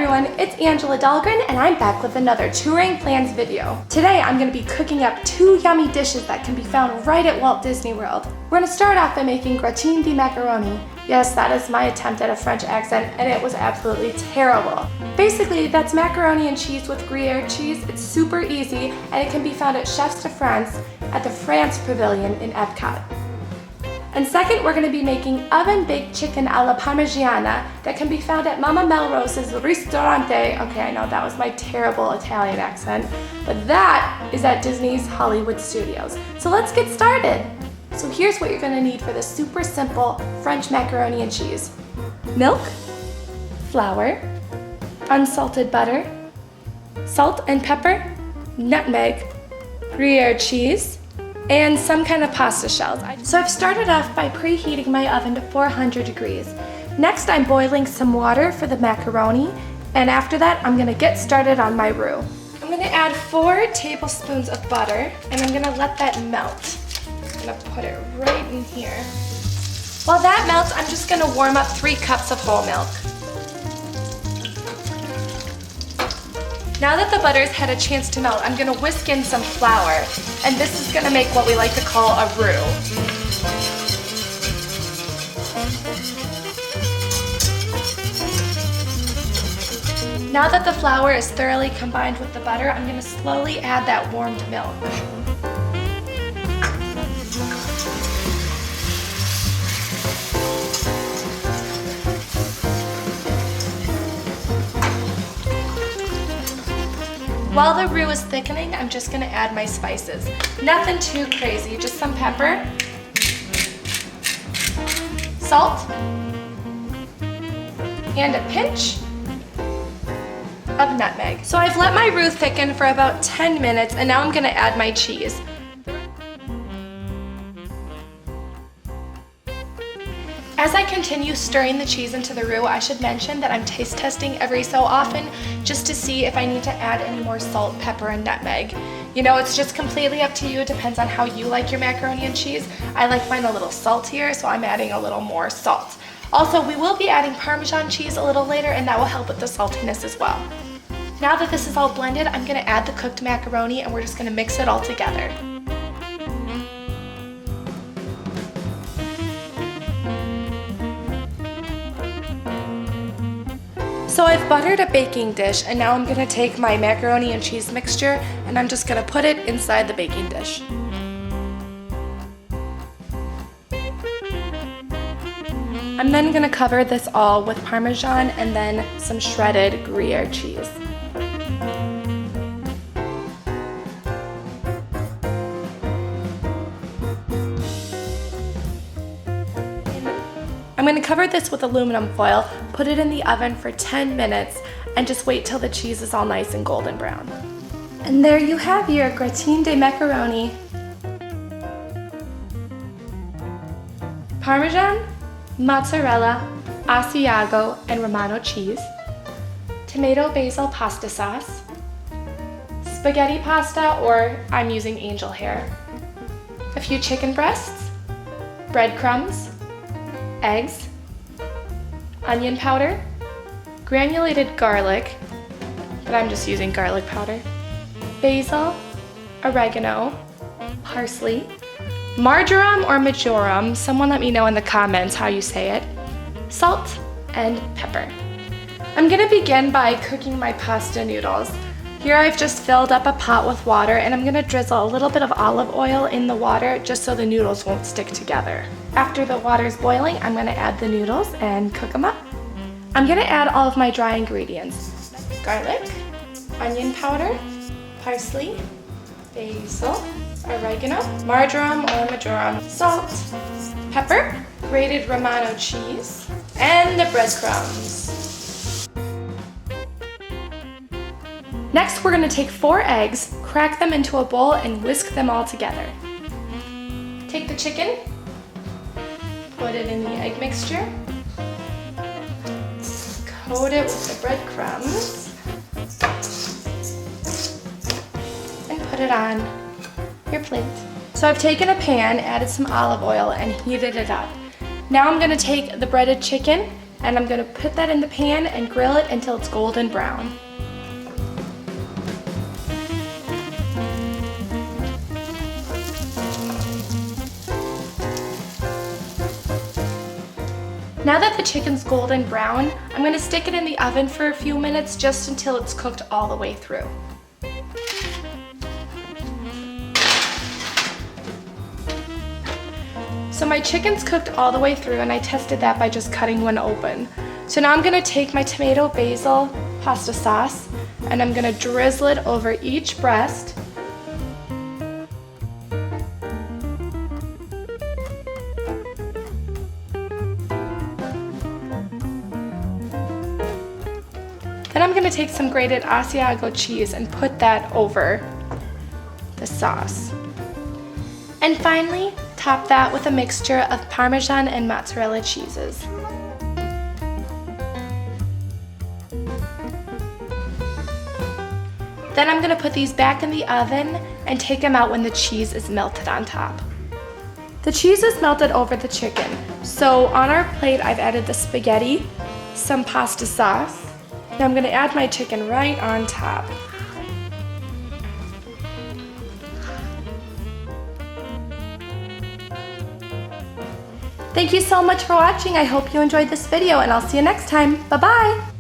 everyone, it's Angela Dahlgren and I'm back with another Touring Plans video. Today I'm going to be cooking up 2 yummy dishes that can be found right at Walt Disney World. We're going to start off by making gratin de macaroni. Yes, that is my attempt at a French accent and it was absolutely terrible. Basically, that's macaroni and cheese with Gruyere cheese. It's super easy and it can be found at Chefs de France at the France Pavilion in Epcot. And second, we're going to be making oven-baked chicken alla parmigiana that can be found at Mama Melrose's Ristorante. Okay, I know that was my terrible Italian accent, but that is at Disney's Hollywood Studios. So let's get started. So here's what you're going to need for this super simple French macaroni and cheese. Milk, flour, unsalted butter, salt and pepper, nutmeg, Gruyere cheese, and some kind of pasta shells. So I've started off by preheating my oven to 400 degrees. Next, I'm boiling some water for the macaroni, and after that, I'm gonna get started on my roux. I'm gonna add 4 tablespoons of butter, and I'm gonna let that melt. I'm gonna put it right in here. While that melts, I'm just gonna warm up 3 cups of whole milk. Now that the butter's had a chance to melt, I'm gonna whisk in some flour, and this is gonna make what we like to call a roux. Now that the flour is thoroughly combined with the butter, I'm gonna slowly add that warmed milk. While the roux is thickening, I'm just gonna add my spices. Nothing too crazy, just some pepper, salt, and a pinch of nutmeg. So I've let my roux thicken for about 10 minutes, and now I'm gonna add my cheese. As I continue stirring the cheese into the roux, I should mention that I'm taste testing every so often just to see if I need to add any more salt, pepper, and nutmeg. You know, it's just completely up to you. It depends on how you like your macaroni and cheese. I like mine a little saltier, so I'm adding a little more salt. Also, we will be adding Parmesan cheese a little later, and that will help with the saltiness as well. Now that this is all blended, I'm gonna add the cooked macaroni, and we're just gonna mix it all together. So I've buttered a baking dish, and now I'm gonna take my macaroni and cheese mixture and I'm just gonna put it inside the baking dish. I'm then gonna cover this all with Parmesan and then some shredded Gruyere cheese. I'm going to cover this with aluminum foil, put it in the oven for 10 minutes, and just wait till the cheese is all nice and golden brown. And there you have your gratin de macaroni. Parmesan, mozzarella, Asiago, and Romano cheese, tomato basil pasta sauce, spaghetti pasta, or I'm using angel hair, a few chicken breasts, breadcrumbs, eggs, onion powder, granulated garlic, but I'm just using garlic powder, basil, oregano, parsley, marjoram or majoram, someone let me know in the comments how you say it, salt, and pepper. I'm gonna begin by cooking my pasta noodles. Here I've just filled up a pot with water and I'm gonna drizzle a little bit of olive oil in the water just so the noodles won't stick together. After the water's boiling, I'm gonna add the noodles and cook them up. I'm gonna add all of my dry ingredients. Garlic, onion powder, parsley, basil, oregano, marjoram or majoram, salt, pepper, grated Romano cheese, and the breadcrumbs. Next, we're gonna take 4 eggs, crack them into a bowl, and whisk them all together. Take the chicken, put it in the egg mixture, coat it with the breadcrumbs, and put it on your plate. So I've taken a pan, added some olive oil, and heated it up. Now I'm gonna take the breaded chicken and I'm gonna put that in the pan and grill it until it's golden brown. Now that the chicken's golden brown, I'm going to stick it in the oven for a few minutes just until it's cooked all the way through. So my chicken's cooked all the way through, and I tested that by just cutting one open. So now I'm going to take my tomato basil pasta sauce and I'm going to drizzle it over each breast. Then I'm going to take some grated Asiago cheese and put that over the sauce. And finally, top that with a mixture of Parmesan and mozzarella cheeses. Then I'm going to put these back in the oven and take them out when the cheese is melted on top. The cheese is melted over the chicken. So on our plate, I've added the spaghetti, some pasta sauce. Now I'm going to add my chicken right on top. Thank you so much for watching. I hope you enjoyed this video, and I'll see you next time. Bye-bye!